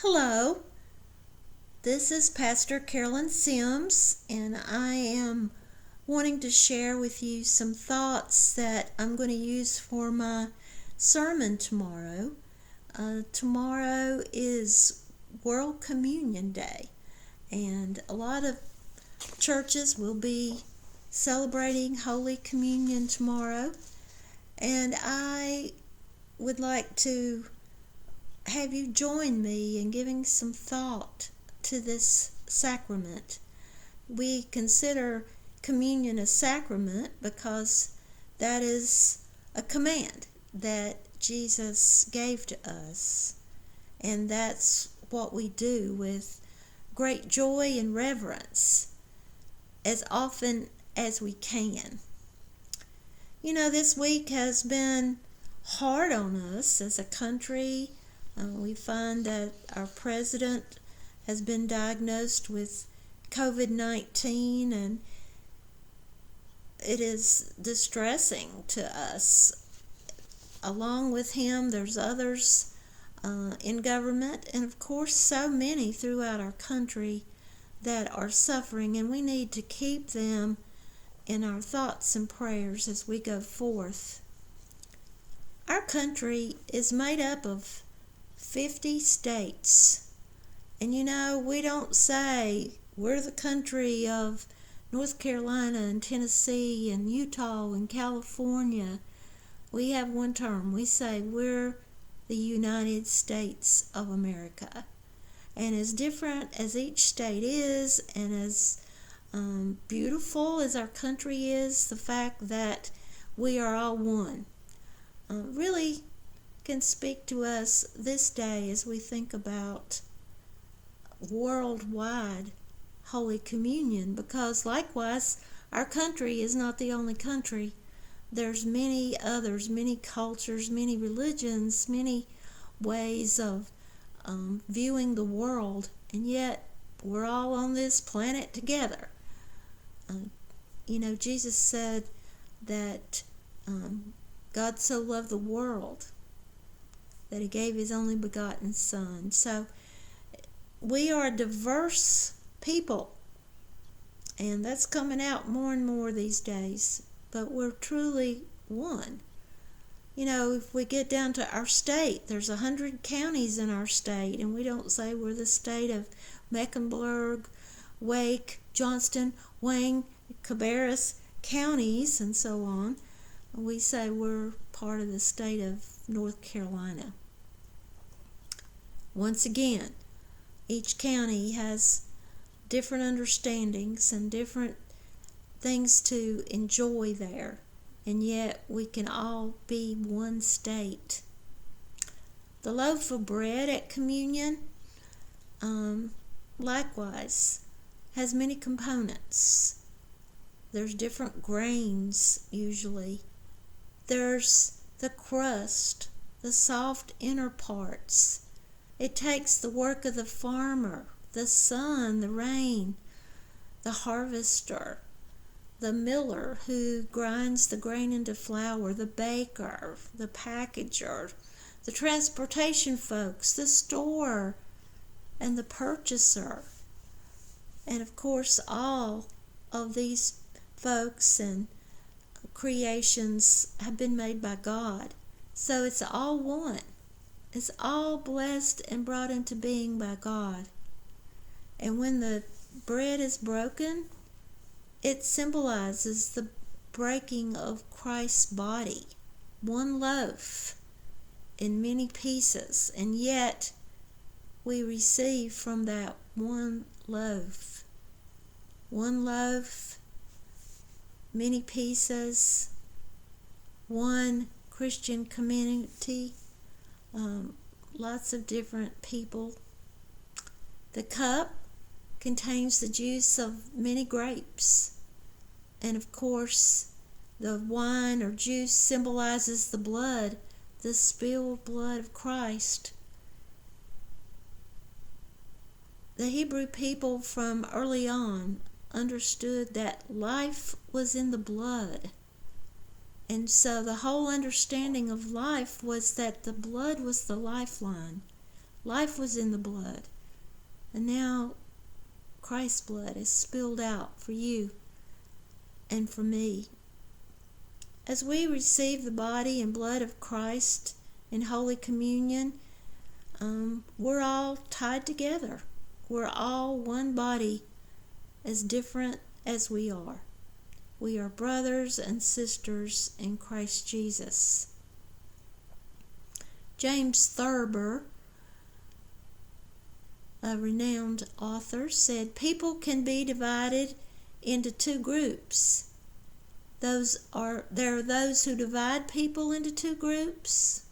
Hello, this is Pastor Carolyn Sims, and I am wanting to share with you some thoughts that I'm going to use for my sermon tomorrow. Tomorrow is World Communion Day, and a lot of churches will be celebrating Holy Communion tomorrow, and I would like to have you join me in giving some thought to this sacrament. We consider communion a sacrament because that is a command that Jesus gave to us, and that's what we do with great joy and reverence as often as we can. This week has been hard on us as a country. We find that our president has been diagnosed with COVID-19, and it is distressing to us. Along with him, there's others in government, and of course so many throughout our country that are suffering, and we need to keep them in our thoughts and prayers as we go forth. Our country is made up of 50 states. And we don't say we're the country of North Carolina and Tennessee and Utah and California. We have one term. We say we're the United States of America. And as different as each state is, and as beautiful as our country is, the fact that we are all one really can speak to us this day as we think about worldwide Holy Communion, because likewise our country is not the only country. There's many others, many cultures, many religions, many ways of viewing the world, and yet we're all on this planet together. Jesus said that God so loved the world that he gave his only begotten Son. So we are a diverse people, and that's coming out more and more these days, but we're truly one. If we get down to our state, there's 100 counties in our state, and we don't say we're the state of Mecklenburg, Wake, Johnston, Wayne, Cabarrus counties, and so on. We say we're part of the state of North Carolina. Once again, each county has different understandings and different things to enjoy there, and yet we can all be one state. The loaf of bread at communion, likewise, has many components. There's different grains usually. There's the crust, the soft inner parts. It takes the work of the farmer, the sun, the rain, the harvester, the miller who grinds the grain into flour, the baker, the packager, the transportation folks, the store, and the purchaser. And of course, all of these folks and creations have been made by God. So it's all one. It's all blessed and brought into being by God. And when the bread is broken, it symbolizes the breaking of Christ's body. One loaf in many pieces, and yet we receive from that one loaf. One loaf, many pieces, one Christian community, lots of different people. The cup contains the juice of many grapes, and of course the wine or juice symbolizes the blood, the spilled blood of Christ. The Hebrew people from early on understood that life was in the blood. And so the whole understanding of life was that the blood was the lifeline. Life was in the blood. And now Christ's blood is spilled out for you and for me. As we receive the body and blood of Christ in Holy Communion, we're all tied together. We're all one body, as different as we are. We are brothers and sisters in Christ Jesus. James Thurber, a renowned author, said, "People can be divided into two groups. There are those who divide people into two groups,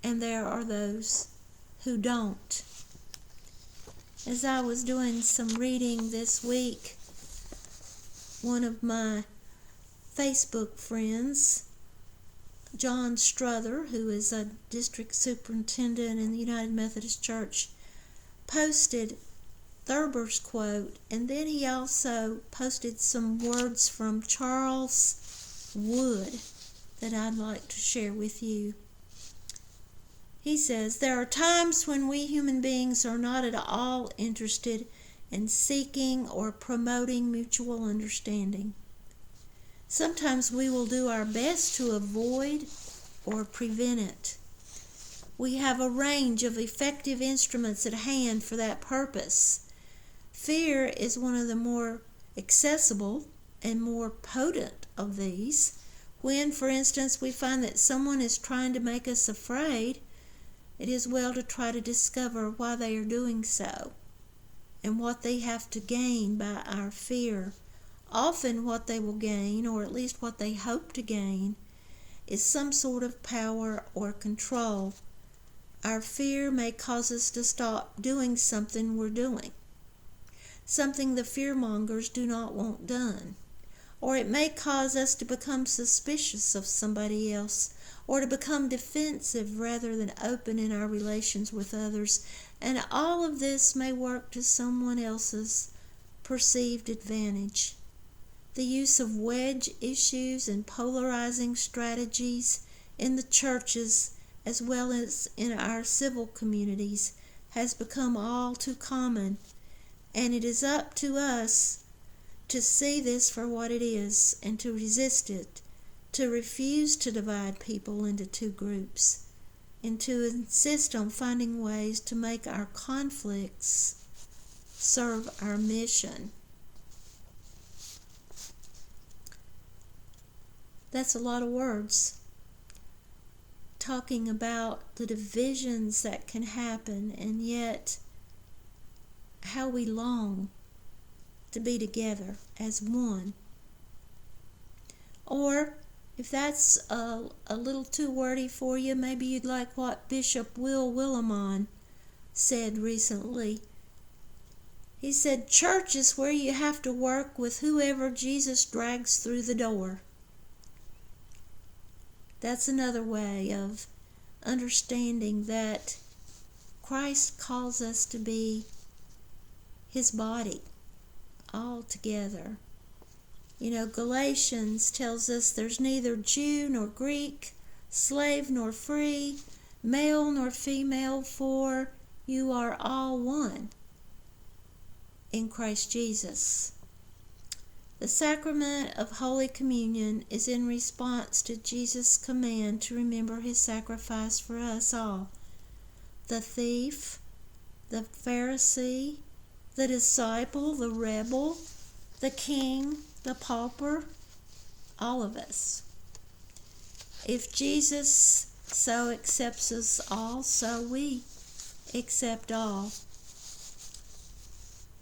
and there are those who don't." As I was doing some reading this week, one of my Facebook friends, John Struther, who is a district superintendent in the United Methodist Church, posted Thurber's quote, and then he also posted some words from Charles Wood that I'd like to share with you. He says, "There are times when we human beings are not at all interested in seeking or promoting mutual understanding. Sometimes we will do our best to avoid or prevent it. We have a range of effective instruments at hand for that purpose. Fear is one of the more accessible and more potent of these. When, for instance, we find that someone is trying to make us afraid, it is well to try to discover why they are doing so and what they have to gain by our fear. Often what they will gain, or at least what they hope to gain, is some sort of power or control. Our fear may cause us to stop doing something we're doing, something the fearmongers do not want done. Or it may cause us to become suspicious of somebody else, or to become defensive rather than open in our relations with others. And all of this may work to someone else's perceived advantage. The use of wedge issues and polarizing strategies in the churches as well as in our civil communities has become all too common, and it is up to us to see this for what it is and to resist it, to refuse to divide people into two groups, and to insist on finding ways to make our conflicts serve our mission." That's a lot of words, talking about the divisions that can happen, and yet how we long to be together as one. Or if that's a little too wordy for you, maybe you'd like what Bishop Will Willimon said recently. He said, "Church is where you have to work with whoever Jesus drags through the door." That's another way of understanding that Christ calls us to be his body all together. Galatians tells us there's neither Jew nor Greek, slave nor free, male nor female, for you are all one in Christ Jesus. The sacrament of Holy Communion is in response to Jesus' command to remember his sacrifice for us all. The thief, the Pharisee, the disciple, the rebel, the king, the pauper, all of us. If Jesus so accepts us all, so we accept all.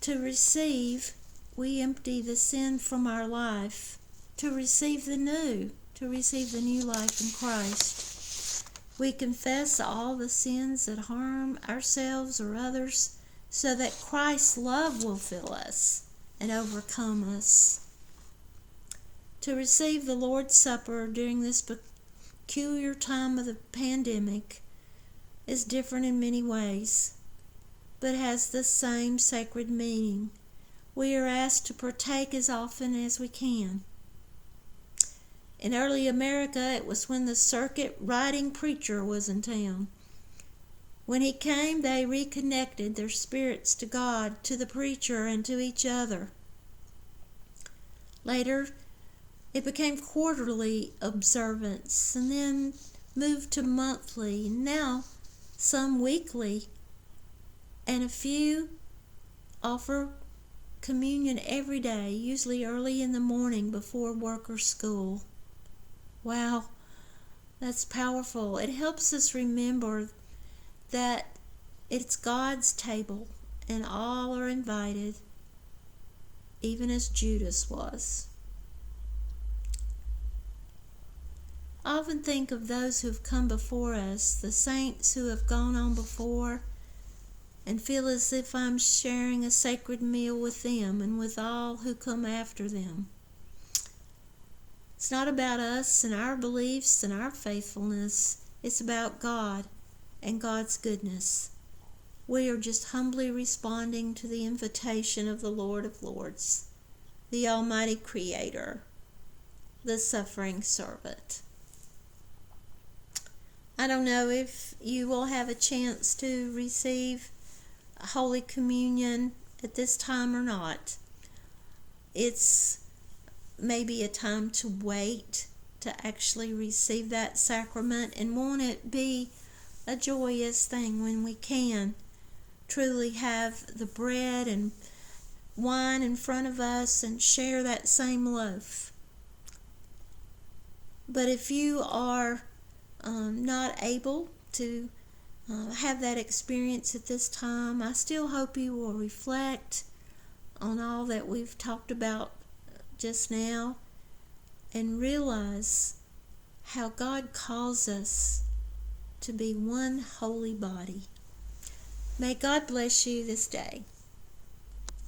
To receive, we empty the sin from our life. To receive the new life in Christ. We confess all the sins that harm ourselves or others, so that Christ's love will fill us and overcome us. To receive the Lord's Supper during this peculiar time of the pandemic is different in many ways, but has the same sacred meaning. We are asked to partake as often as we can. In early America, it was when the circuit riding preacher was in town. When he came, they reconnected their spirits to God, to the preacher, and to each other. Later, it became quarterly observance, and then moved to monthly, and now some weekly, and a few offer communion every day, usually early in the morning before work or school. Wow, that's powerful. It helps us remember that it's God's table and all are invited, even as Judas was. I often think of those who have come before us, the saints who have gone on before, and feel as if I'm sharing a sacred meal with them and with all who come after them. It's not about us and our beliefs and our faithfulness. It's about God and God's goodness. We are just humbly responding to the invitation of the Lord of Lords, the Almighty Creator, the suffering servant. I don't know if you will have a chance to receive Holy Communion at this time or not. It's maybe a time to wait to actually receive that sacrament, and won't it be a joyous thing when we can truly have the bread and wine in front of us and share that same loaf. But if you are not able to have that experience at this time, I still hope you will reflect on all that we've talked about just now and realize how God calls us to be one holy body. May God bless you this day.